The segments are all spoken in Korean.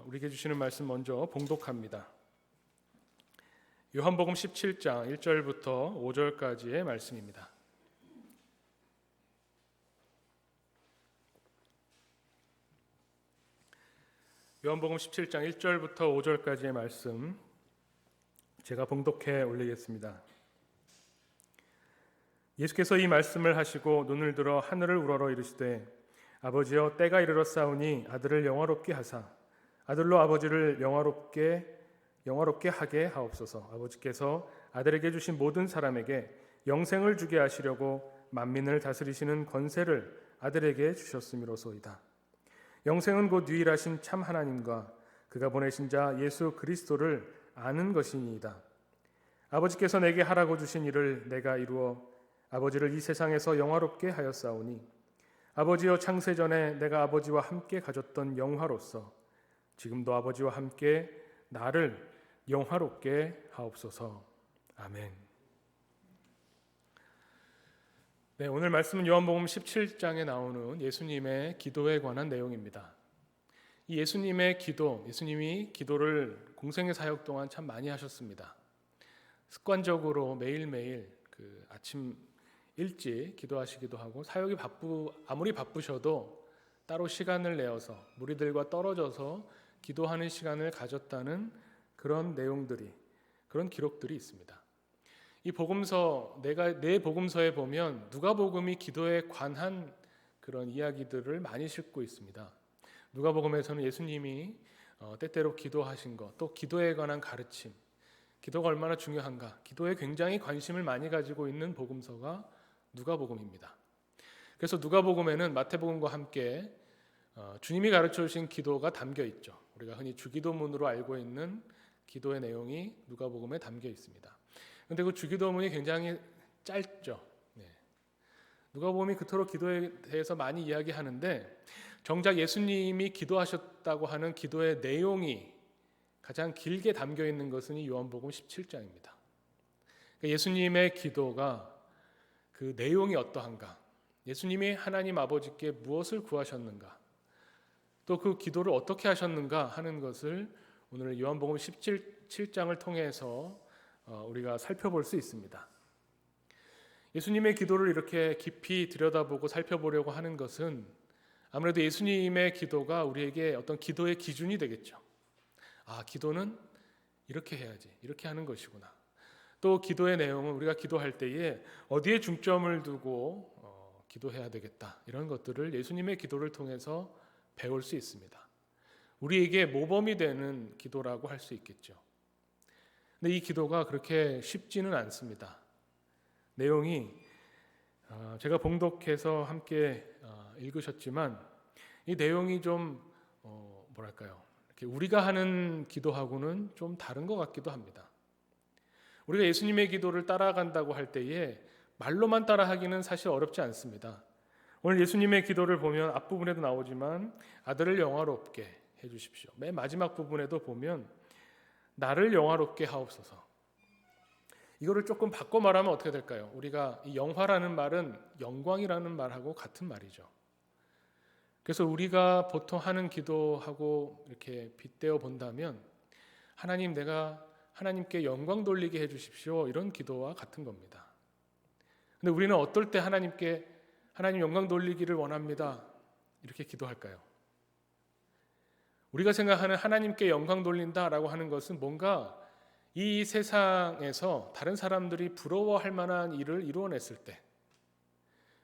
우리에게 주시는 말씀 먼저 봉독합니다. 요한복음 17장 1절부터 5절까지의 말씀입니다. 요한복음 17장 1절부터 5절까지의 말씀 제가 봉독해 올리겠습니다. 예수께서 이 말씀을 하시고 눈을 들어 하늘을 우러러 이르시되 아버지여 때가 이르렀사오니 아들을 영화롭게 하사 아들로 아버지를 영화롭게 하게 하옵소서. 아버지께서 아들에게 주신 모든 사람에게 영생을 주게 하시려고 만민을 다스리시는 권세를 아들에게 주셨음이로소이다. 영생은 곧 유일하신 참 하나님과 그가 보내신 자 예수 그리스도를 아는 것이니이다. 아버지께서 내게 하라고 주신 일을 내가 이루어 아버지를 이 세상에서 영화롭게 하였사오니 아버지여 창세전에 내가 아버지와 함께 가졌던 영화로서 지금도 아버지와 함께 나를 영화롭게 하옵소서. 아멘. 네, 오늘 말씀은 요한복음 17장에 나오는 예수님의 기도에 관한 내용입니다. 이 예수님의 기도, 예수님이 기도를 공생의 사역 동안 참 많이 하셨습니다. 습관적으로 매일매일 아침 일찍 기도하시기도 하고 사역이 아무리 바쁘셔도 따로 시간을 내어서 무리들과 떨어져서 기도하는 시간을 가졌다는 그런 내용들이, 그런 기록들이 있습니다. 이 복음서, 내 복음서에 보면 누가복음이 기도에 관한 그런 이야기들을 많이 싣고 있습니다. 누가복음에서는 예수님이 때때로 기도하신 것, 또 기도에 관한 가르침, 기도가 얼마나 중요한가, 기도에 굉장히 관심을 많이 가지고 있는 복음서가 누가복음입니다. 그래서 누가복음에는 마태복음과 함께 주님이 가르쳐 주신 기도가 담겨 있죠. 우리가 흔히 주기도문으로 알고 있는 기도의 내용이 누가복음에 담겨 있습니다. 그런데 그 주기도문이 굉장히 짧죠. 누가복음이 그토록 기도에 대해서 많이 이야기하는데 정작 예수님이 기도하셨다고 하는 기도의 내용이 가장 길게 담겨 있는 것은 이 요한복음 17장입니다. 예수님의 기도가 그 내용이 어떠한가, 예수님이 하나님 아버지께 무엇을 구하셨는가, 또 그 기도를 어떻게 하셨는가 하는 것을 오늘 요한복음 17장을 통해서 우리가 살펴볼 수 있습니다. 예수님의 기도를 이렇게 깊이 들여다보고 살펴보려고 하는 것은 아무래도 예수님의 기도가 우리에게 어떤 기도의 기준이 되겠죠. 아, 기도는 이렇게 해야지, 이렇게 하는 것이구나. 또 기도의 내용은 우리가 기도할 때에 어디에 중점을 두고 기도해야 되겠다, 이런 것들을 예수님의 기도를 통해서 배울 수 있습니다. 우리에게 모범이 되는 기도라고 할 수 있겠죠. 근데 이 기도가 그렇게 쉽지는 않습니다. 내용이 제가 봉독해서 함께 읽으셨지만 이 내용이 좀 이렇게 우리가 하는 기도하고는 좀 다른 것 같기도 합니다. 우리가 예수님의 기도를 따라간다고 할 때에 말로만 따라하기는 사실 어렵지 않습니다. 오늘 예수님의 기도를 보면 앞부분에도 나오지만 아들을 영화롭게 해주십시오. 맨 마지막 부분에도 보면 나를 영화롭게 하옵소서. 이거를 조금 바꿔 말하면 어떻게 될까요? 우리가 이 영화라는 말은 영광이라는 말하고 같은 말이죠. 그래서 우리가 보통 하는 기도하고 이렇게 빗대어 본다면 하나님, 내가 하나님께 영광 돌리게 해주십시오, 이런 기도와 같은 겁니다. 근데 우리는 어떨 때 하나님 영광 돌리기를 원합니다, 이렇게 기도할까요? 우리가 생각하는 하나님께 영광 돌린다라고 하는 것은 뭔가 이 세상에서 다른 사람들이 부러워할 만한 일을 이루어냈을 때,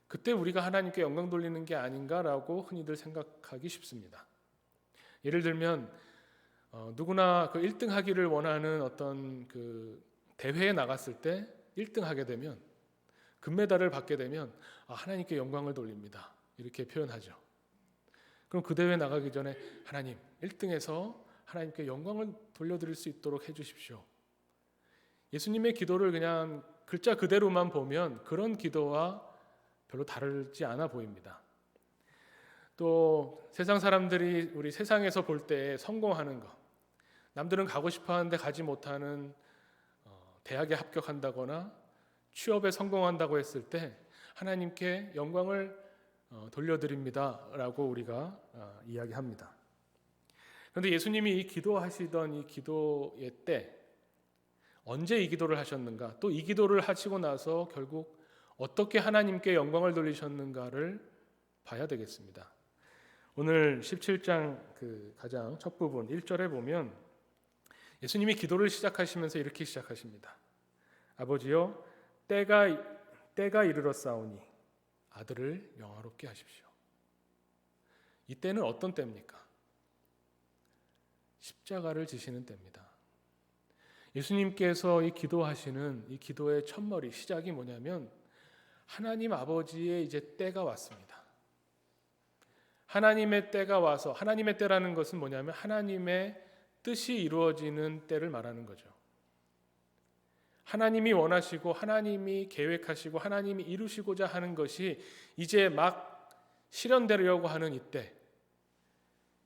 그때 우리가 하나님께 영광 돌리는 게 아닌가라고 흔히들 생각하기 쉽습니다. 예를 들면 누구나 그 1등 하기를 원하는 어떤 그 대회에 나갔을 때 1등 하게 되면, 금메달을 받게 되면 하나님께 영광을 돌립니다, 이렇게 표현하죠. 그럼 그 대회 나가기 전에 하나님 1등해서 하나님께 영광을 돌려드릴 수 있도록 해주십시오. 예수님의 기도를 그냥 글자 그대로만 보면 그런 기도와 별로 다르지 않아 보입니다. 또 세상 사람들이 우리 세상에서 볼 때 성공하는 것, 남들은 가고 싶어하는데 가지 못하는 대학에 합격한다거나 취업에 성공한다고 했을 때 하나님께 영광을 돌려드립니다 라고 우리가 이야기합니다. 그런데 예수님이 이 기도하시던 이 기도의 때 언제 이 기도를 하셨는가, 또 이 기도를 하시고 나서 결국 어떻게 하나님께 영광을 돌리셨는가를 봐야 되겠습니다. 오늘 17장 가장 첫 부분 1절에 보면 예수님이 기도를 시작하시면서 이렇게 시작하십니다. 아버지여, 때가 이르렀사오니 아들을 영화롭게 하십시오. 이 때는 어떤 때입니까? 십자가를 지시는 때입니다. 예수님께서 이 기도하시는 이 기도의 첫머리 시작이 뭐냐면 하나님 아버지의 이제 때가 왔습니다. 하나님의 때가 와서, 하나님의 때라는 것은 뭐냐면 하나님의 뜻이 이루어지는 때를 말하는 거죠. 하나님이 원하시고 하나님이 계획하시고 하나님이 이루시고자 하는 것이 이제 막 실현되려고 하는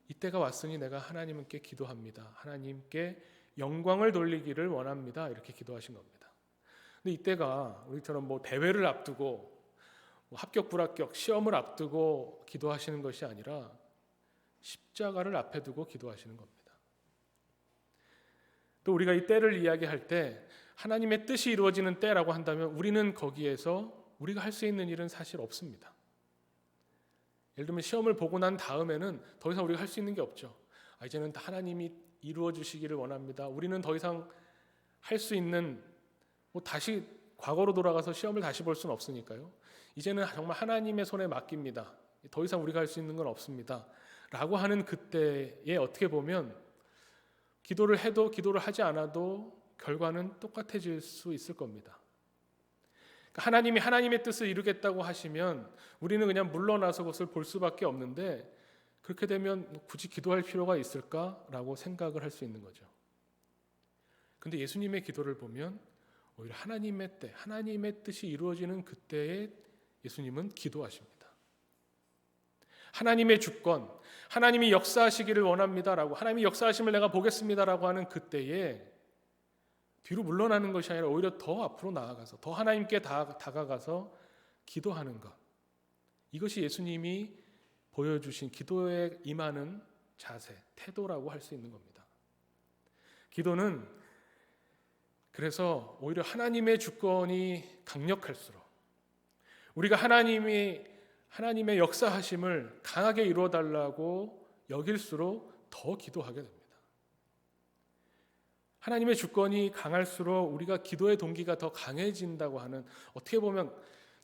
이때가 왔으니 내가 하나님께 기도합니다. 하나님께 영광을 돌리기를 원합니다. 이렇게 기도하신 겁니다. 근데 이때가 우리처럼 대회를 앞두고 합격 불합격 시험을 앞두고 기도하시는 것이 아니라 십자가를 앞에 두고 기도하시는 겁니다. 또 우리가 이 때를 이야기할 때 하나님의 뜻이 이루어지는 때라고 한다면 우리는 거기에서 우리가 할 수 있는 일은 사실 없습니다. 예를 들면 시험을 보고 난 다음에는 더 이상 우리가 할 수 있는 게 없죠. 이제는 하나님이 이루어 주시기를 원합니다. 우리는 더 이상 할 수 있는 다시 과거로 돌아가서 시험을 다시 볼 수는 없으니까요. 이제는 정말 하나님의 손에 맡깁니다. 더 이상 우리가 할 수 있는 건 없습니다. 라고 하는 그때에 어떻게 보면 기도를 해도 기도를 하지 않아도 결과는 똑같아질 수 있을 겁니다. 하나님이 하나님의 뜻을 이루겠다고 하시면 우리는 그냥 물러나서 그것을 볼 수밖에 없는데 그렇게 되면 굳이 기도할 필요가 있을까라고 생각을 할 수 있는 거죠. 그런데 예수님의 기도를 보면 오히려 하나님의 때, 하나님의 뜻이 이루어지는 그때에 예수님은 기도하십니다. 하나님의 주권, 하나님이 역사하시기를 원합니다라고, 하나님이 역사하심을 내가 보겠습니다라고 하는 그때에 뒤로 물러나는 것이 아니라 오히려 더 앞으로 나아가서 더 하나님께 다가가서 기도하는 것, 이것이 예수님이 보여주신 기도에 임하는 자세, 태도라고 할 수 있는 겁니다. 기도는 그래서 오히려 하나님의 주권이 강력할수록 우리가 하나님의 역사하심을 강하게 이루어달라고 여길수록 더 기도하게 됩니다. 하나님의 주권이 강할수록 우리가 기도의 동기가 더 강해진다고 하는, 어떻게 보면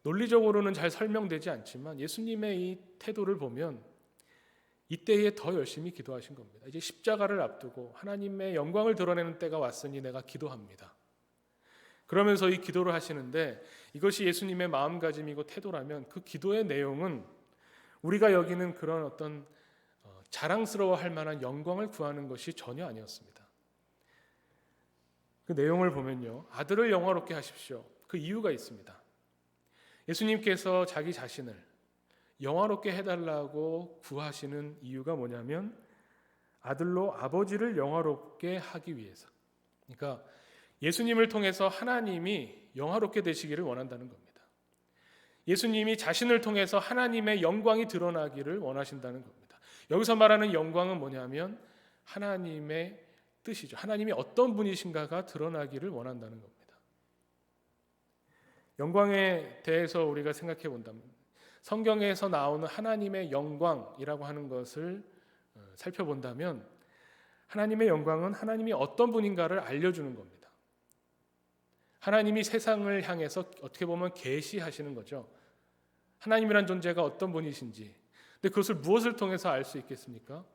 논리적으로는 잘 설명되지 않지만 예수님의 이 태도를 보면 이때에 더 열심히 기도하신 겁니다. 이제 십자가를 앞두고 하나님의 영광을 드러내는 때가 왔으니 내가 기도합니다. 그러면서 이 기도를 하시는데 이것이 예수님의 마음가짐이고 태도라면 그 기도의 내용은 우리가 여기는 그런 어떤 자랑스러워할 만한 영광을 구하는 것이 전혀 아니었습니다. 그 내용을 보면요, 아들을 영화롭게 하십시오. 그 이유가 있습니다. 예수님께서 자기 자신을 영화롭게 해달라고 구하시는 이유가 뭐냐면 아들로 아버지를 영화롭게 하기 위해서. 그러니까 예수님을 통해서 하나님이 영화롭게 되시기를 원한다는 겁니다. 예수님이 자신을 통해서 하나님의 영광이 드러나기를 원하신다는 겁니다. 여기서 말하는 영광은 뭐냐면 하나님의 뜻이죠. 하나님이 어떤 분이신가가 드러나기를 원한다는 겁니다. 영광에 대해서 우리가 생각해 본다면 성경에서 나오는 하나님의 영광이라고 하는 것을 살펴본다면 하나님의 영광은 하나님이 어떤 분인가를 알려주는 겁니다. 하나님이 세상을 향해서 어떻게 보면 계시하시는 거죠. 하나님이란 존재가 어떤 분이신지. 근데 그것을 무엇을 통해서 알 수 있겠습니까?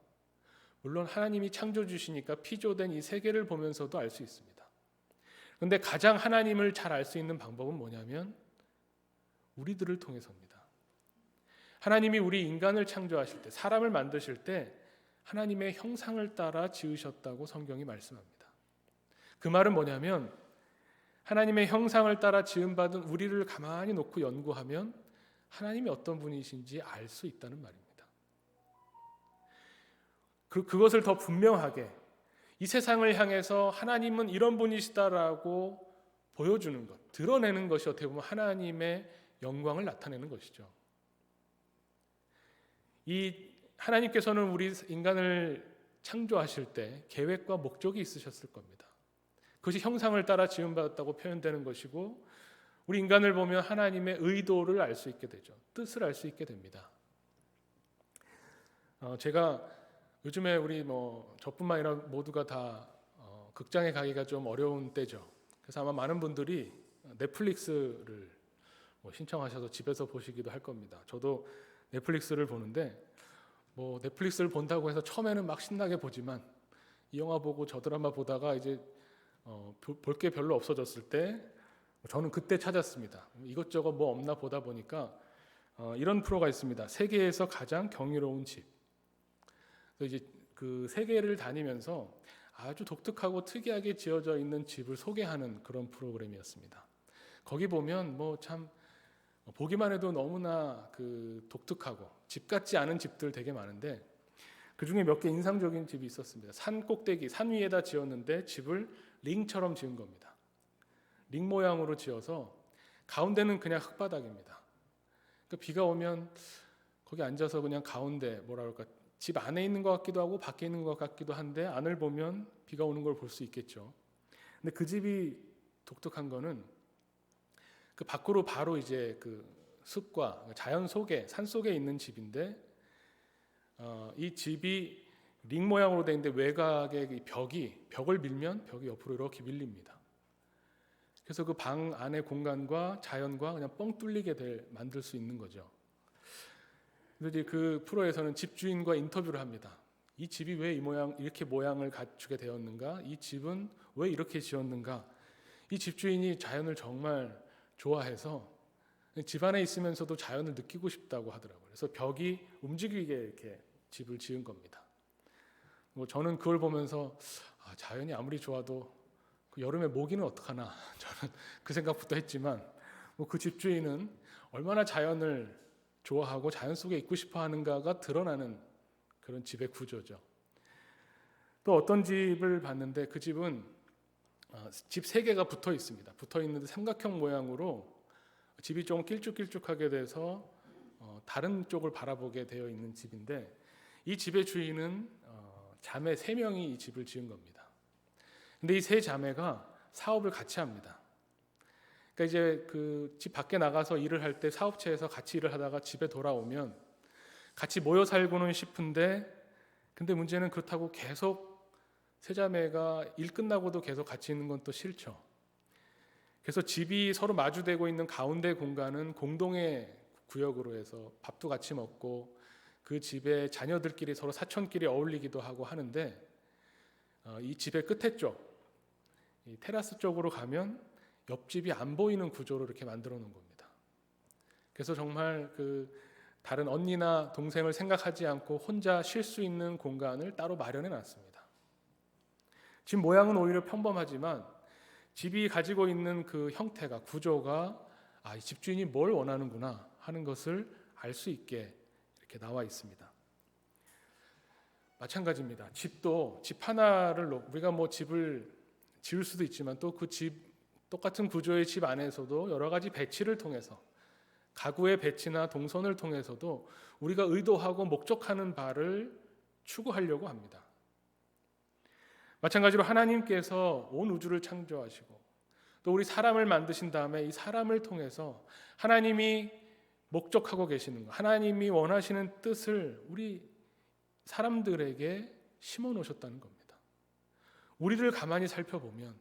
물론 하나님이 창조주시니까 피조된 이 세계를 보면서도 알 수 있습니다. 그런데 가장 하나님을 잘 알 수 있는 방법은 뭐냐면 우리들을 통해서입니다. 하나님이 우리 인간을 창조하실 때, 사람을 만드실 때 하나님의 형상을 따라 지으셨다고 성경이 말씀합니다. 그 말은 뭐냐면 하나님의 형상을 따라 지음받은 우리를 가만히 놓고 연구하면 하나님이 어떤 분이신지 알 수 있다는 말입니다. 그것을 더 분명하게 이 세상을 향해서 하나님은 이런 분이시다라고 보여주는 것, 드러내는 것이 어떻게 보면 하나님의 영광을 나타내는 것이죠. 이 하나님께서는 우리 인간을 창조하실 때 계획과 목적이 있으셨을 겁니다. 그것이 형상을 따라 지음받았다고 표현되는 것이고, 우리 인간을 보면 하나님의 의도를 알 수 있게 되죠. 뜻을 알 수 있게 됩니다. 제가 요즘에 우리 저뿐만 아니라 모두가 다 극장에 가기가 좀 어려운 때죠. 그래서 아마 많은 분들이 넷플릭스를 신청하셔서 집에서 보시기도 할 겁니다. 저도 넷플릭스를 보는데 넷플릭스를 본다고 해서 처음에는 막 신나게 보지만 이 영화 보고 저 드라마 보다가 이제 볼 게 별로 없어졌을 때 저는 그때 찾았습니다. 이것저것 없나 보다 보니까 이런 프로가 있습니다. 세계에서 가장 경이로운 집. 그래서 이제 그 세계를 다니면서 아주 독특하고 특이하게 지어져 있는 집을 소개하는 그런 프로그램이었습니다. 거기 보면 참 보기만 해도 너무나 그 독특하고 집 같지 않은 집들 되게 많은데, 그 중에 몇 개 인상적인 집이 있었습니다. 산 꼭대기, 산 위에다 지었는데 집을 링처럼 지은 겁니다. 링 모양으로 지어서 가운데는 그냥 흙바닥입니다. 그러니까 비가 오면 거기 앉아서 그냥 가운데 집 안에 있는 것 같기도 하고 밖에 있는 것 같기도 한데, 안을 보면 비가 오는 걸 볼 수 있겠죠. 근데 그 집이 독특한 거는 그 밖으로 바로 이제 그 숲과 자연 속에, 산 속에 있는 집인데, 이 집이 링 모양으로 되어 있는데 외곽의 벽을 밀면 벽이 옆으로 이렇게 밀립니다. 그래서 그 방 안의 공간과 자연과 그냥 뻥 뚫리게 만들 수 있는 거죠. 그래서 이제 그 프로에서는 집주인과 인터뷰를 합니다. 이 집이 왜 이렇게 모양을 갖추게 되었는가? 이 집은 왜 이렇게 지었는가? 이 집주인이 자연을 정말 좋아해서 집 안에 있으면서도 자연을 느끼고 싶다고 하더라고요. 그래서 벽이 움직이게 이렇게 집을 지은 겁니다. 저는 그걸 보면서 자연이 아무리 좋아도 그 여름에 모기는 어떡하나, 저는 그 생각부터 했지만 그 집주인은 얼마나 자연을 좋아하고 자연 속에 있고 싶어 하는가가 드러나는 그런 집의 구조죠. 또 어떤 집을 봤는데 그 집은 집 3개가 붙어 있습니다. 붙어 있는데 삼각형 모양으로 집이 좀 길쭉길쭉하게 돼서 다른 쪽을 바라보게 되어 있는 집인데, 이 집의 주인은 자매 3명이 이 집을 지은 겁니다. 근데 이 3자매가 사업을 같이 합니다. 그러니까 이제 그 집 밖에 나가서 일을 할 때 사업체에서 같이 일을 하다가 집에 돌아오면 같이 모여 살고는 싶은데, 근데 문제는 그렇다고 계속 3자매가 일 끝나고도 계속 같이 있는 건 또 싫죠. 그래서 집이 서로 마주대고 있는 가운데 공간은 공동의 구역으로 해서 밥도 같이 먹고 그 집의 자녀들끼리 서로 사촌끼리 어울리기도 하고 하는데, 이 집의 끝에 쪽, 이 테라스 쪽으로 가면 옆집이 안 보이는 구조로 이렇게 만들어 놓은 겁니다. 그래서 정말 그 다른 언니나 동생을 생각하지 않고 혼자 쉴 수 있는 공간을 따로 마련해 놨습니다. 집 모양은 오히려 평범하지만 집이 가지고 있는 그 형태가, 구조가 이 집주인이 뭘 원하는구나 하는 것을 알 수 있게 이렇게 나와 있습니다. 마찬가지입니다. 집도 집 하나를 우리가 집을 지을 수도 있지만 또 그 똑같은 구조의 집 안에서도 여러 가지 배치를 통해서, 가구의 배치나 동선을 통해서도 우리가 의도하고 목적하는 바를 추구하려고 합니다. 마찬가지로 하나님께서 온 우주를 창조하시고 또 우리 사람을 만드신 다음에 이 사람을 통해서 하나님이 목적하고 계시는 것, 하나님이 원하시는 뜻을 우리 사람들에게 심어 놓으셨다는 겁니다. 우리를 가만히 살펴보면,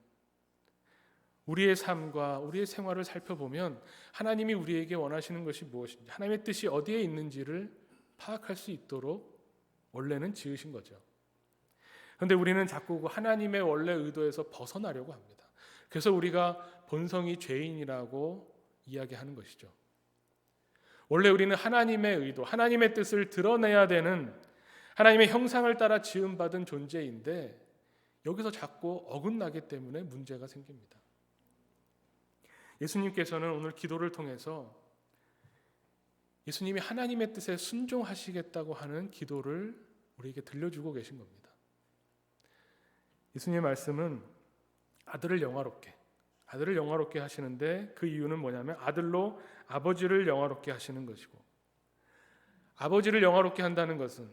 우리의 삶과 우리의 생활을 살펴보면 하나님이 우리에게 원하시는 것이 무엇인지, 하나님의 뜻이 어디에 있는지를 파악할 수 있도록 원래는 지으신 거죠. 그런데 우리는 자꾸 하나님의 원래 의도에서 벗어나려고 합니다. 그래서 우리가 본성이 죄인이라고 이야기하는 것이죠. 원래 우리는 하나님의 의도, 하나님의 뜻을 드러내야 되는 하나님의 형상을 따라 지음받은 존재인데, 여기서 자꾸 어긋나기 때문에 문제가 생깁니다. 예수님께서는 오늘 기도를 통해서 예수님이 하나님의 뜻에 순종하시겠다고 하는 기도를 우리에게 들려주고 계신 겁니다. 예수님의 말씀은 아들을 영화롭게 하시는데, 그 이유는 뭐냐면 아들로 아버지를 영화롭게 하시는 것이고, 아버지를 영화롭게 한다는 것은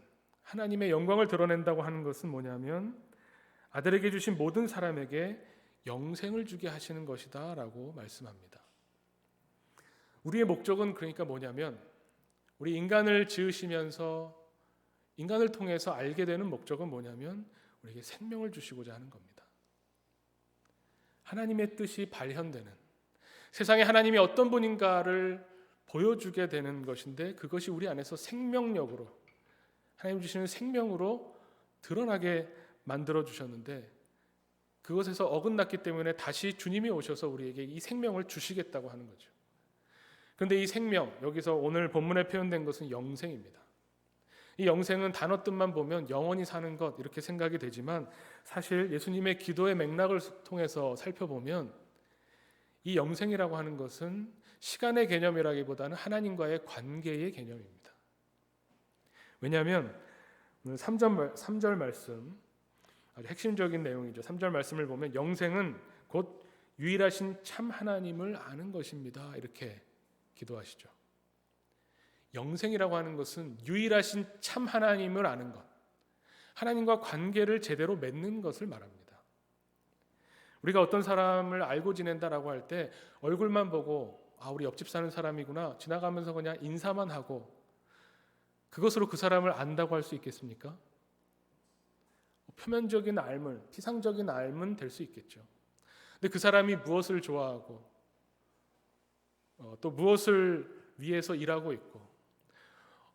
하나님의 영광을 드러낸다고 하는 것은 뭐냐면 아들에게 주신 모든 사람에게 영생을 주게 하시는 것이다 라고 말씀합니다. 우리의 목적은 그러니까 뭐냐면 우리 인간을 지으시면서 인간을 통해서 알게 되는 목적은 뭐냐면 우리에게 생명을 주시고자 하는 겁니다. 하나님의 뜻이 발현되는, 세상에 하나님이 어떤 분인가를 보여주게 되는 것인데 그것이 우리 안에서 생명력으로, 하나님 주시는 생명으로 드러나게 만들어 주셨는데 그것에서 어긋났기 때문에 다시 주님이 오셔서 우리에게 이 생명을 주시겠다고 하는 거죠. 그런데 이 생명, 여기서 오늘 본문에 표현된 것은 영생입니다. 이 영생은 단어 뜻만 보면 영원히 사는 것 이렇게 생각이 되지만 사실 예수님의 기도의 맥락을 통해서 살펴보면 이 영생이라고 하는 것은 시간의 개념이라기보다는 하나님과의 관계의 개념입니다. 왜냐하면 오늘 3절 말씀 아주 핵심적인 내용이죠. 3절 말씀을 보면 영생은 곧 유일하신 참 하나님을 아는 것입니다. 이렇게 기도하시죠. 영생이라고 하는 것은 유일하신 참 하나님을 아는 것, 하나님과 관계를 제대로 맺는 것을 말합니다. 우리가 어떤 사람을 알고 지낸다라고 할 때 얼굴만 보고 우리 옆집 사는 사람이구나 지나가면서 그냥 인사만 하고 그것으로 그 사람을 안다고 할 수 있겠습니까? 표면적인 알문, 피상적인 알문 될 수 있겠죠. 근데 그 사람이 무엇을 좋아하고 또 무엇을 위해서 일하고 있고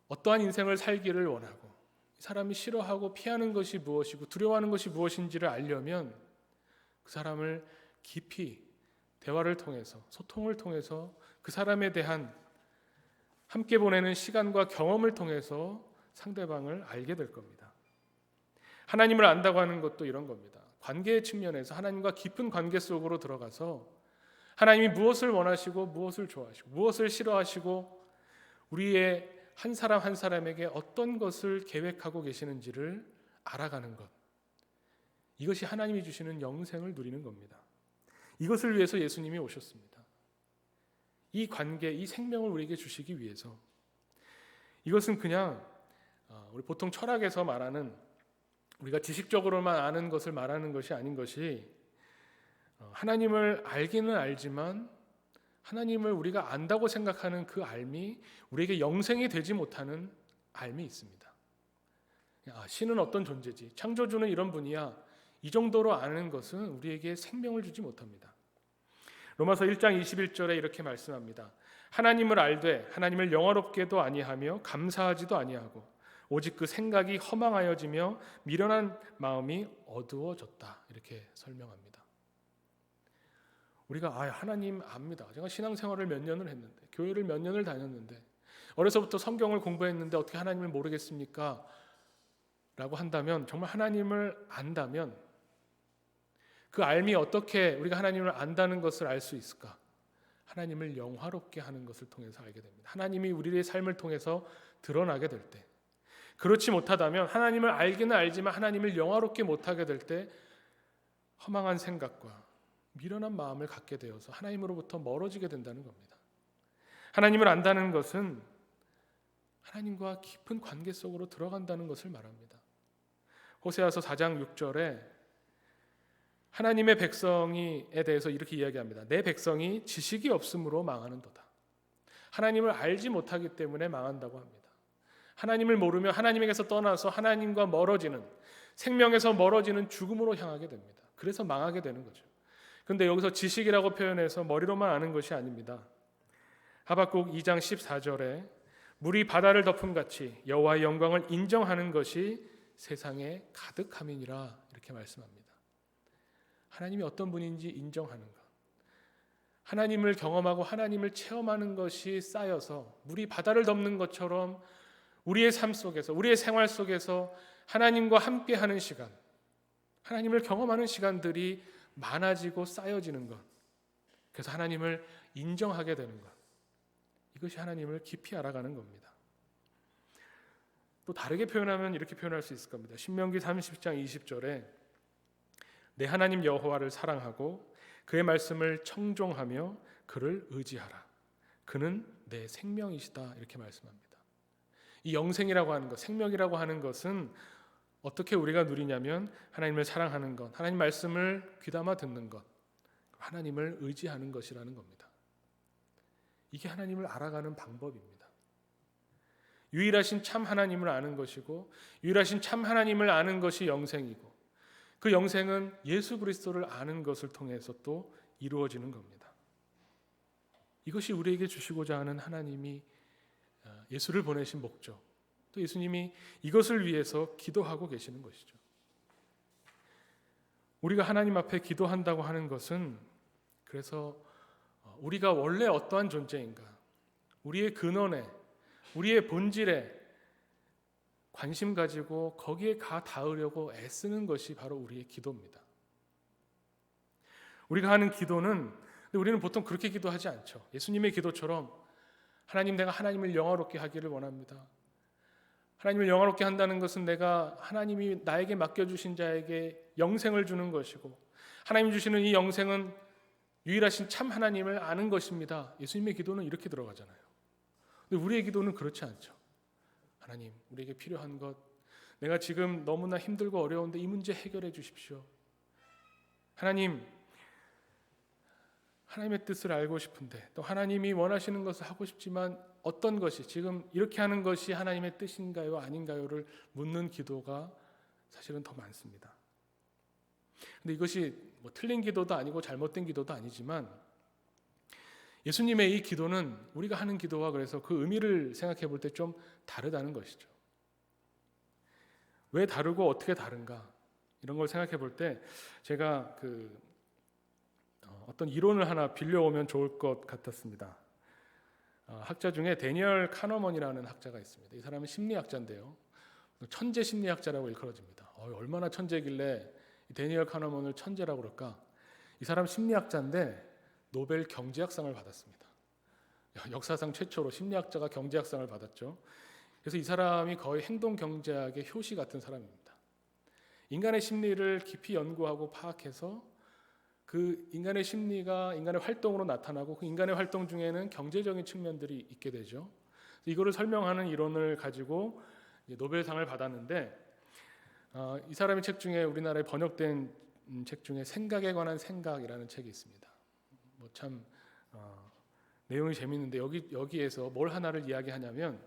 어떠한 인생을 살기를 원하고 이 사람이 싫어하고 피하는 것이 무엇이고 두려워하는 것이 무엇인지를 알려면 그 사람을 깊이 대화를 통해서 소통을 통해서 그 사람에 대한 함께 보내는 시간과 경험을 통해서 상대방을 알게 될 겁니다. 하나님을 안다고 하는 것도 이런 겁니다. 관계의 측면에서 하나님과 깊은 관계 속으로 들어가서 하나님이 무엇을 원하시고 무엇을 좋아하시고 무엇을 싫어하시고 우리의 한 사람 한 사람에게 어떤 것을 계획하고 계시는지를 알아가는 것, 이것이 하나님이 주시는 영생을 누리는 겁니다. 이것을 위해서 예수님이 오셨습니다. 이 관계, 이 생명을 우리에게 주시기 위해서. 이것은 그냥 우리 보통 철학에서 말하는 우리가 지식적으로만 아는 것을 말하는 것이 아닌 것이 하나님을 알기는 알지만 하나님을 우리가 안다고 생각하는 그 알미 우리에게 영생이 되지 못하는 알미 있습니다. 신은 어떤 존재지, 창조주는 이런 분이야, 이 정도로 아는 것은 우리에게 생명을 주지 못합니다. 로마서 1장 21절에 이렇게 말씀합니다. 하나님을 알되 하나님을 영화롭게도 아니하며 감사하지도 아니하고 오직 그 생각이 허망하여지며 미련한 마음이 어두워졌다. 이렇게 설명합니다. 우리가 하나님 압니다. 제가 신앙생활을 몇 년을 했는데 교회를 몇 년을 다녔는데 어려서부터 성경을 공부했는데 어떻게 하나님을 모르겠습니까? 라고 한다면 정말 하나님을 안다면 그 알미 어떻게 우리가 하나님을 안다는 것을 알 수 있을까? 하나님을 영화롭게 하는 것을 통해서 알게 됩니다. 하나님이 우리의 삶을 통해서 드러나게 될 때, 그렇지 못하다면 하나님을 알기는 알지만 하나님을 영화롭게 못하게 될 때 허망한 생각과 미련한 마음을 갖게 되어서 하나님으로부터 멀어지게 된다는 겁니다. 하나님을 안다는 것은 하나님과 깊은 관계 속으로 들어간다는 것을 말합니다. 호세아서 4장 6절에 하나님의 백성에 대해서 이렇게 이야기합니다. 내 백성이 지식이 없으므로 망하는도다. 하나님을 알지 못하기 때문에 망한다고 합니다. 하나님을 모르며 하나님에게서 떠나서 하나님과 멀어지는, 생명에서 멀어지는 죽음으로 향하게 됩니다. 그래서 망하게 되는 거죠. 그런데 여기서 지식이라고 표현해서 머리로만 아는 것이 아닙니다. 하박국 2장 14절에 물이 바다를 덮음같이 여호와의 영광을 인정하는 것이 세상에 가득함이니라 이렇게 말씀합니다. 하나님이 어떤 분인지 인정하는 것, 하나님을 경험하고 하나님을 체험하는 것이 쌓여서 물이 바다를 덮는 것처럼 우리의 삶 속에서, 우리의 생활 속에서 하나님과 함께하는 시간, 하나님을 경험하는 시간들이 많아지고 쌓여지는 것, 그래서 하나님을 인정하게 되는 것, 이것이 하나님을 깊이 알아가는 겁니다. 또 다르게 표현하면 이렇게 표현할 수 있을 겁니다. 신명기 30장 20절에 내 하나님 여호와를 사랑하고 그의 말씀을 청종하며 그를 의지하라. 그는 내 생명이시다. 이렇게 말씀합니다. 이 영생이라고 하는 것, 생명이라고 하는 것은 어떻게 우리가 누리냐면 하나님을 사랑하는 것, 하나님 말씀을 귀담아 듣는 것, 하나님을 의지하는 것이라는 겁니다. 이게 하나님을 알아가는 방법입니다. 유일하신 참 하나님을 아는 것이고 유일하신 참 하나님을 아는 것이 영생이고 그 영생은 예수 그리스도를 아는 것을 통해서 또 이루어지는 겁니다. 이것이 우리에게 주시고자 하는 하나님이 예수를 보내신 목적, 또 예수님이 이것을 위해서 기도하고 계시는 것이죠. 우리가 하나님 앞에 기도한다고 하는 것은 그래서 우리가 원래 어떠한 존재인가, 우리의 근원에, 우리의 본질에 관심 가지고 거기에 가 닿으려고 애쓰는 것이 바로 우리의 기도입니다. 우리가 하는 기도는, 우리는 보통 그렇게 기도하지 않죠. 예수님의 기도처럼 하나님, 내가 하나님을 영화롭게 하기를 원합니다. 하나님을 영화롭게 한다는 것은 내가 하나님이 나에게 맡겨주신 자에게 영생을 주는 것이고 하나님 주시는 이 영생은 유일하신 참 하나님을 아는 것입니다. 예수님의 기도는 이렇게 들어가잖아요. 근데 우리의 기도는 그렇지 않죠. 하나님, 우리에게 필요한 것, 내가 지금 너무나 힘들고 어려운데 이 문제 해결해 주십시오. 하나님, 하나님의 뜻을 알고 싶은데 또 하나님이 원하시는 것을 하고 싶지만 어떤 것이, 지금 이렇게 하는 것이 하나님의 뜻인가요 아닌가요를 묻는 기도가 사실은 더 많습니다. 근데 이것이 뭐 틀린 기도도 아니고 잘못된 기도도 아니지만 예수님의 이 기도는 우리가 하는 기도와 그래서 그 의미를 생각해 볼 때 좀 다르다는 것이죠. 왜 다르고 어떻게 다른가, 이런 걸 생각해 볼 때 제가 어떤 이론을 하나 빌려오면 좋을 것 같았습니다. 학자 중에 데니얼 카너먼이라는 학자가 있습니다. 이 사람은 심리학자인데요, 천재 심리학자라고 일컬어집니다. 얼마나 천재길래 데니얼 카너먼을 천재라고 그럴까? 이 사람 심리학자인데 노벨 경제학상을 받았습니다. 역사상 최초로 심리학자가 경제학상을 받았죠. 그래서 이 사람이 거의 행동 경제학의 효시 같은 사람입니다. 인간의 심리를 깊이 연구하고 파악해서 그 인간의 심리가 인간의 활동으로 나타나고 그 인간의 활동 중에는 경제적인 측면들이 있게 되죠. 이거를 설명하는 이론을 가지고 노벨상을 받았는데 이 사람의 책 중에 우리나라에 번역된 책 중에 생각에 관한 생각이라는 책이 있습니다. 참 내용이 재미있는데 여기에서 뭘 하나를 이야기하냐면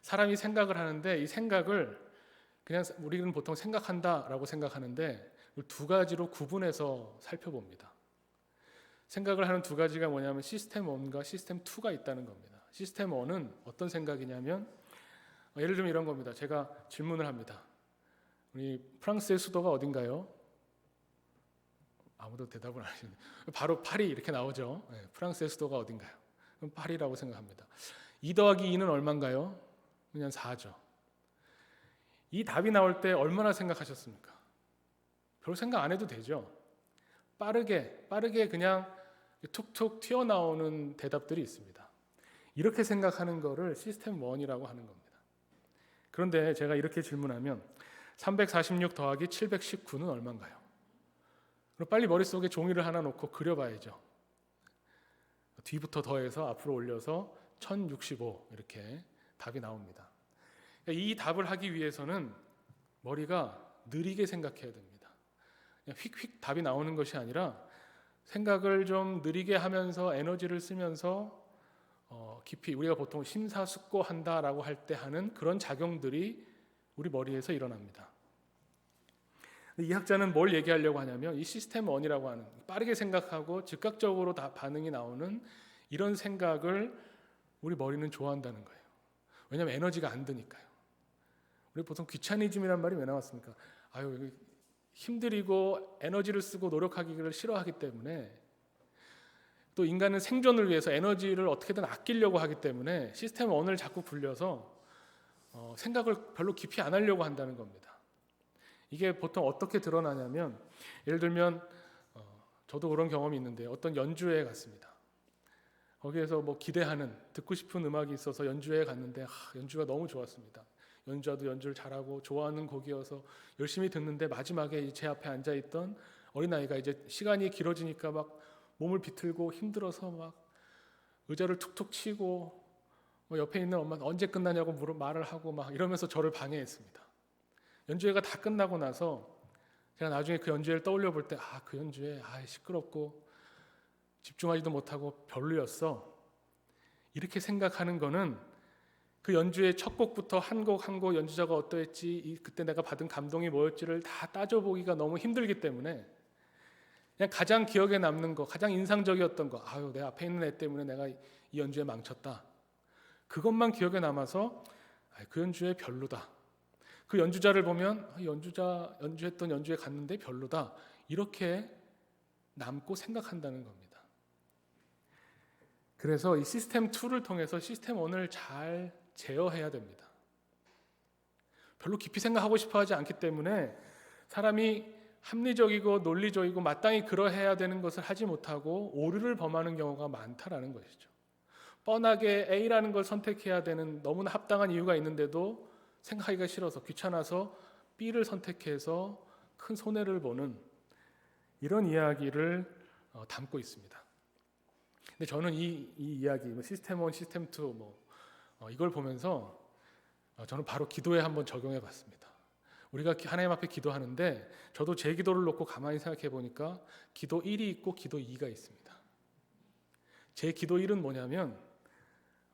사람이 생각을 하는데 이 생각을 그냥 우리는 보통 생각한다라고 생각하는데 두 가지로 구분해서 살펴봅니다. 생각을 하는 두 가지가 뭐냐면 시스템 1과 시스템 2가 있다는 겁니다. 시스템 1은 어떤 생각이냐면 예를 들면 이런 겁니다. 제가 질문을 합니다. 우리 프랑스의 수도가 어딘가요? 아무도 대답을 안 하시는데 바로 파리 이렇게 나오죠. 네, 프랑스의 수도가 어딘가요? 그럼 파리라고 생각합니다. 2 더하기 2는 얼마인가요? 그냥 4죠. 이 답이 나올 때 얼마나 생각하셨습니까? 별로 생각 안 해도 되죠. 빠르게 그냥 툭툭 튀어나오는 대답들이 있습니다. 이렇게 생각하는 거를 시스템 1이라고 하는 겁니다. 그런데 제가 이렇게 질문하면 346 더하기 719는 얼마인가요? 그럼 빨리 머릿속에 종이를 하나 놓고 그려봐야죠. 뒤부터 더해서 앞으로 올려서 1065 이렇게 답이 나옵니다. 그러니까 이 답을 하기 위해서는 머리가 느리게 생각해야 됩니다. 그냥 휙휙 답이 나오는 것이 아니라 생각을 좀 느리게 하면서 에너지를 쓰면서 깊이, 우리가 보통 심사숙고한다라고 할 때 하는 그런 작용들이 우리 머리에서 일어납니다. 이 학자는 뭘 얘기하려고 하냐면 이 시스템 1이라고 하는 빠르게 생각하고 즉각적으로 다 반응이 나오는 이런 생각을 우리 머리는 좋아한다는 거예요. 왜냐하면 에너지가 안 드니까요. 우리 보통 귀차니즘이란 말이 왜 나왔습니까? 힘들이고 에너지를 쓰고 노력하기를 싫어하기 때문에, 또 인간은 생존을 위해서 에너지를 어떻게든 아끼려고 하기 때문에 시스템 1을 자꾸 굴려서 생각을 별로 깊이 안 하려고 한다는 겁니다. 이게 보통 어떻게 드러나냐면 예를 들면 저도 그런 경험이 있는데 어떤 연주회에 갔습니다. 거기에서 기대하는, 듣고 싶은 음악이 있어서 연주회에 갔는데 연주가 너무 좋았습니다. 연주자도 연주를 잘하고 좋아하는 곡이어서 열심히 듣는데 마지막에 제 앞에 앉아있던 어린아이가 이제 시간이 길어지니까 막 몸을 비틀고 힘들어서 막 의자를 툭툭 치고 옆에 있는 엄마는 언제 끝나냐고 말을 하고 막 이러면서 저를 방해했습니다. 연주회가 다 끝나고 나서 제가 나중에 그 연주회를 떠올려 볼 때 그 연주회 시끄럽고 집중하지도 못하고 별로였어. 이렇게 생각하는 거는 그 연주의 첫 곡부터 한 곡 한 곡 연주자가 어떠했지, 그때 내가 받은 감동이 뭐였지를 다 따져보기가 너무 힘들기 때문에 그냥 가장 기억에 남는 거, 가장 인상적이었던 거, 내 앞에 있는 애 때문에 내가 이 연주에 망쳤다. 그것만 기억에 남아서 그 연주에 별로다. 그 연주자를 보면 연주자 연주했던 연주에 갔는데 별로다. 이렇게 남고 생각한다는 겁니다. 그래서 이 시스템 2를 통해서 시스템 1을 잘 제어해야 됩니다. 별로 깊이 생각하고 싶어 하지 않기 때문에 사람이 합리적이고 논리적이고 마땅히 그러해야 되는 것을 하지 못하고 오류를 범하는 경우가 많다라는 것이죠. 뻔하게 A라는 걸 선택해야 되는 너무나 합당한 이유가 있는데도 생각하기가 싫어서 귀찮아서 B를 선택해서 큰 손해를 보는 이런 이야기를 담고 있습니다. 근데 저는 이 이야기 시스템 1, 시스템 2 이걸 보면서 저는 바로 기도에 한번 적용해 봤습니다. 우리가 하나님 앞에 기도하는데 저도 제 기도를 놓고 가만히 생각해 보니까 기도 1이 있고 기도 2가 있습니다. 제 기도 1은 뭐냐면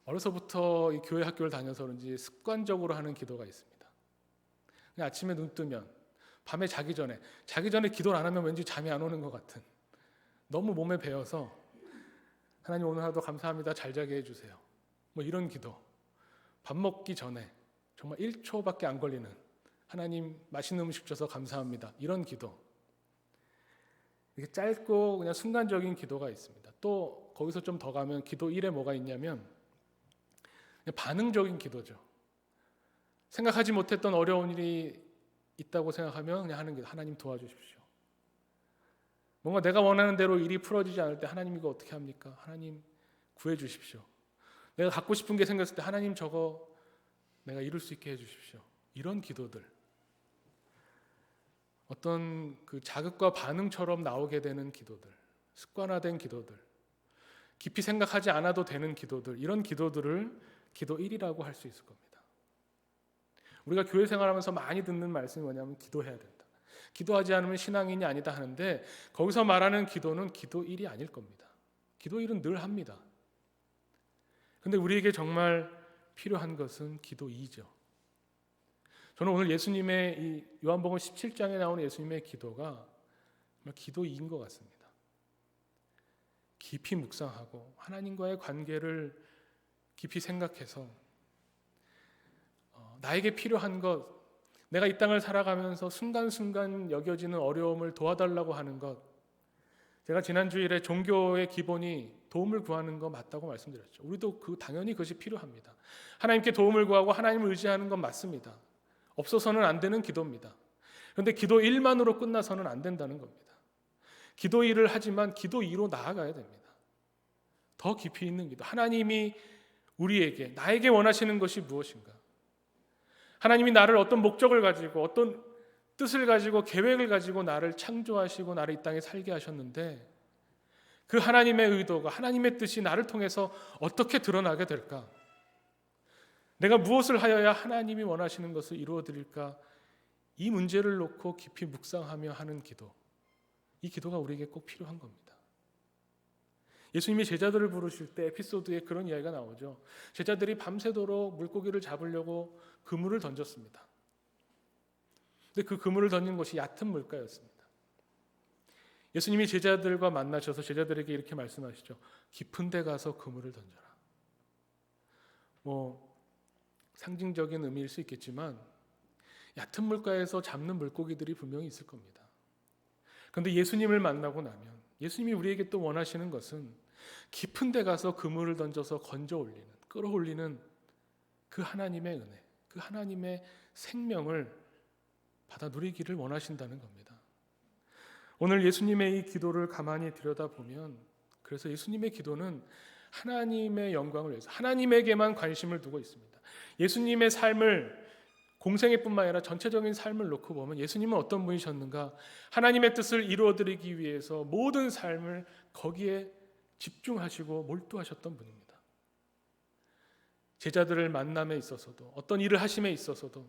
어려서부터 이 교회 학교를 다녀서 그런지 습관적으로 하는 기도가 있습니다. 그냥 아침에 눈 뜨면 밤에 자기 전에 기도를 안 하면 왠지 잠이 안 오는 것 같은, 너무 몸에 배어서 하나님 오늘 하루도 감사합니다, 잘 자게 해주세요, 이런 기도. 밥 먹기 전에 정말 1초밖에 안 걸리는 하나님 맛있는 음식 줘서 감사합니다, 이런 기도. 이렇게 짧고 그냥 순간적인 기도가 있습니다. 또 거기서 좀 더 가면 기도 1에 뭐가 있냐면 반응적인 기도죠. 생각하지 못했던 어려운 일이 있다고 생각하면 그냥 하는 기도. 하나님 도와주십시오. 뭔가 내가 원하는 대로 일이 풀어지지 않을 때 하나님 이거 어떻게 합니까? 하나님 구해주십시오. 내가 갖고 싶은 게 생겼을 때 하나님 저거 내가 이룰 수 있게 해주십시오. 이런 기도들. 어떤 그 자극과 반응처럼 나오게 되는 기도들, 습관화된 기도들, 깊이 생각하지 않아도 되는 기도들, 이런 기도들을 기도 1이라고 할 수 있을 겁니다. 우리가 교회 생활하면서 많이 듣는 말씀이 뭐냐면 기도해야 된다. 기도하지 않으면 신앙인이 아니다 하는데 거기서 말하는 기도는 기도 1이 아닐 겁니다. 기도 1은 늘 합니다. 근데 우리에게 정말 필요한 것은 기도 2죠. 저는 오늘 예수님의 이 요한복음 17장에 나오는 예수님의 기도가 정말 기도 2인 것 같습니다. 깊이 묵상하고 하나님과의 관계를 깊이 생각해서 나에게 필요한 것, 내가 이 땅을 살아가면서 순간순간 여겨지는 어려움을 도와달라고 하는 것. 제가 지난 주일에 종교의 기본이 도움을 구하는 거 맞다고 말씀드렸죠. 우리도 당연히 그것이 필요합니다. 하나님께 도움을 구하고 하나님을 의지하는 건 맞습니다. 없어서는 안 되는 기도입니다. 그런데 기도 1만으로 끝나서는 안 된다는 겁니다. 기도 1을 하지만 기도 2로 나아가야 됩니다. 더 깊이 있는 기도. 하나님이 우리에게, 나에게 원하시는 것이 무엇인가? 하나님이 나를 어떤 목적을 가지고 어떤 뜻을 가지고 계획을 가지고 나를 창조하시고 나를 이 땅에 살게 하셨는데 그 하나님의 의도가, 하나님의 뜻이 나를 통해서 어떻게 드러나게 될까? 내가 무엇을 하여야 하나님이 원하시는 것을 이루어 드릴까? 이 문제를 놓고 깊이 묵상하며 하는 기도. 이 기도가 우리에게 꼭 필요한 겁니다. 예수님이 제자들을 부르실 때 에피소드에 그런 이야기가 나오죠. 제자들이 밤새도록 물고기를 잡으려고 그물을 던졌습니다. 근데 그 그물을 던진 곳이 얕은 물가였습니다. 예수님이 제자들과 만나셔서 제자들에게 이렇게 말씀하시죠. 깊은 데 가서 그물을 던져라. 상징적인 의미일 수 있겠지만 얕은 물가에서 잡는 물고기들이 분명히 있을 겁니다. 그런데 예수님을 만나고 나면 예수님이 우리에게 또 원하시는 것은 깊은 데 가서 그물을 던져서 건져 올리는, 끌어올리는 그 하나님의 은혜, 그 하나님의 생명을 받아 누리기를 원하신다는 겁니다. 오늘 예수님의 이 기도를 가만히 들여다보면 그래서 예수님의 기도는 하나님의 영광을 위해서 하나님에게만 관심을 두고 있습니다. 예수님의 삶을 공생애뿐만 아니라 전체적인 삶을 놓고 보면 예수님은 어떤 분이셨는가? 하나님의 뜻을 이루어드리기 위해서 모든 삶을 거기에 집중하시고 몰두하셨던 분입니다. 제자들을 만남에 있어서도, 어떤 일을 하심에 있어서도,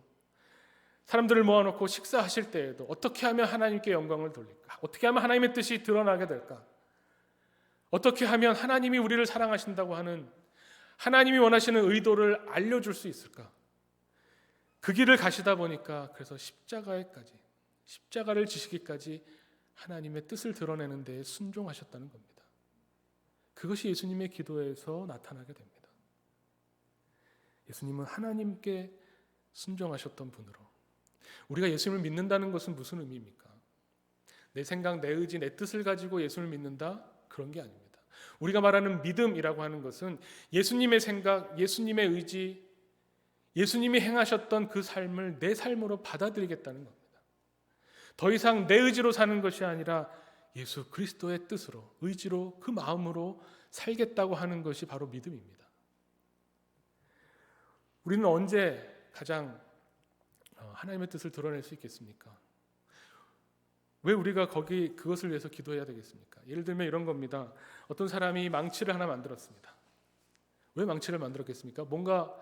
사람들을 모아놓고 식사하실 때에도 어떻게 하면 하나님께 영광을 돌릴까? 어떻게 하면 하나님의 뜻이 드러나게 될까? 어떻게 하면 하나님이 우리를 사랑하신다고 하는, 하나님이 원하시는 의도를 알려줄 수 있을까? 그 길을 가시다 보니까 그래서 십자가를 지시기까지 하나님의 뜻을 드러내는 데에 순종하셨다는 겁니다. 그것이 예수님의 기도에서 나타나게 됩니다. 예수님은 하나님께 순종하셨던 분으로, 우리가 예수님을 믿는다는 것은 무슨 의미입니까? 내 생각, 내 의지, 내 뜻을 가지고 예수님을 믿는다? 그런 게 아닙니다. 우리가 말하는 믿음이라고 하는 것은 예수님의 생각, 예수님의 의지, 예수님이 행하셨던 그 삶을 내 삶으로 받아들이겠다는 겁니다. 더 이상 내 의지로 사는 것이 아니라 예수 그리스도의 뜻으로, 의지로, 그 마음으로 살겠다고 하는 것이 바로 믿음입니다. 우리는 언제 가장 하나님의 뜻을 드러낼 수 있겠습니까? 왜 우리가 그것을 위해서 기도해야 되겠습니까? 예를 들면 이런 겁니다. 어떤 사람이 망치를 하나 만들었습니다. 왜 망치를 만들었겠습니까? 뭔가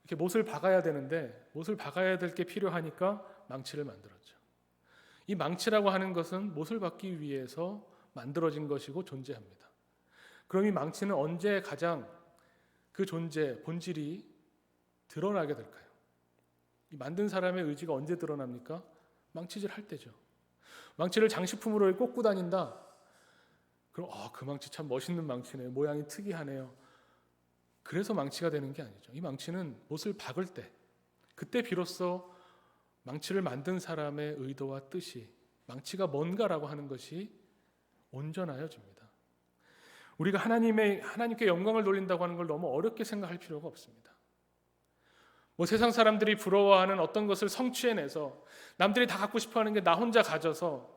이렇게 못을 박아야 되는데, 못을 박아야 될 게 필요하니까 망치를 만들었죠. 이 망치라고 하는 것은 못을 박기 위해서 만들어진 것이고 존재합니다. 그럼 이 망치는 언제 가장 그 존재, 본질이 드러나게 될까요? 이 만든 사람의 의지가 언제 드러납니까? 망치질 할 때죠. 망치를 장식품으로 꽂고 다닌다. 그럼 그 망치 참 멋있는 망치네요. 모양이 특이하네요. 그래서 망치가 되는 게 아니죠. 이 망치는 못을 박을 때, 그때 비로소 망치를 만든 사람의 의도와 뜻이, 망치가 뭔가라고 하는 것이 온전하여집니다. 우리가 하나님께 영광을 돌린다고 하는 걸 너무 어렵게 생각할 필요가 없습니다. 세상 사람들이 부러워하는 어떤 것을 성취해내서 남들이 다 갖고 싶어하는 게 나 혼자 가져서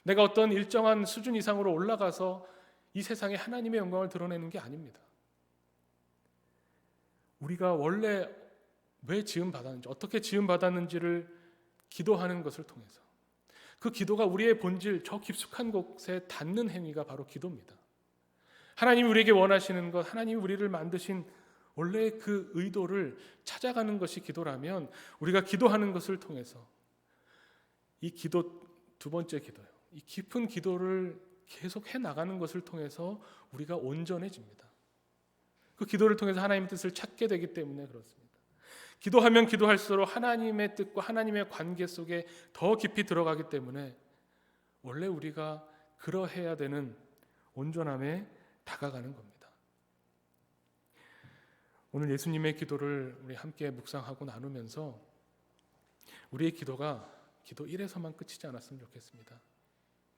내가 어떤 일정한 수준 이상으로 올라가서 이 세상에 하나님의 영광을 드러내는 게 아닙니다. 우리가 원래 왜 지음받았는지, 어떻게 지음받았는지를 기도하는 것을 통해서, 그 기도가 우리의 본질, 저 깊숙한 곳에 닿는 행위가 바로 기도입니다. 하나님이 우리에게 원하시는 것, 하나님이 우리를 만드신 원래 그 의도를 찾아가는 것이 기도라면, 우리가 기도하는 것을 통해서 이 기도, 두 번째 기도요, 이 깊은 기도를 계속 해나가는 것을 통해서 우리가 온전해집니다. 그 기도를 통해서 하나님의 뜻을 찾게 되기 때문에 그렇습니다. 기도하면 기도할수록 하나님의 뜻과 하나님의 관계 속에 더 깊이 들어가기 때문에 원래 우리가 그러해야 되는 온전함에 다가가는 겁니다. 오늘 예수님의 기도를 우리 함께 묵상하고 나누면서 우리의 기도가 기도 1에서만 끝이지 않았으면 좋겠습니다.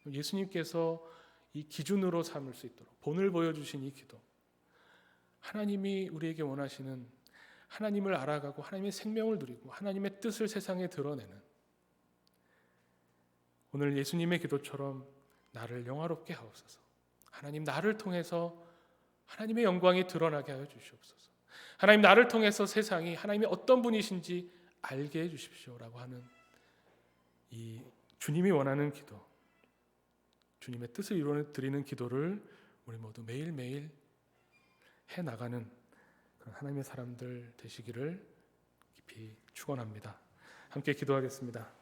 예수님께서 이 기준으로 삼을 수 있도록 본을 보여주신 이 기도, 하나님이 우리에게 원하시는, 하나님을 알아가고 하나님의 생명을 누리고 하나님의 뜻을 세상에 드러내는, 오늘 예수님의 기도처럼 나를 영화롭게 하옵소서, 하나님 나를 통해서 하나님의 영광이 드러나게 하여 주시옵소서, 하나님 나를 통해서 세상이 하나님이 어떤 분이신지 알게 해 주십시오라고 하는 이 주님이 원하는 기도, 주님의 뜻을 이루어 드리는 기도를 우리 모두 매일매일 해나가는 그런 하나님의 사람들 되시기를 깊이 축원합니다. 함께 기도하겠습니다.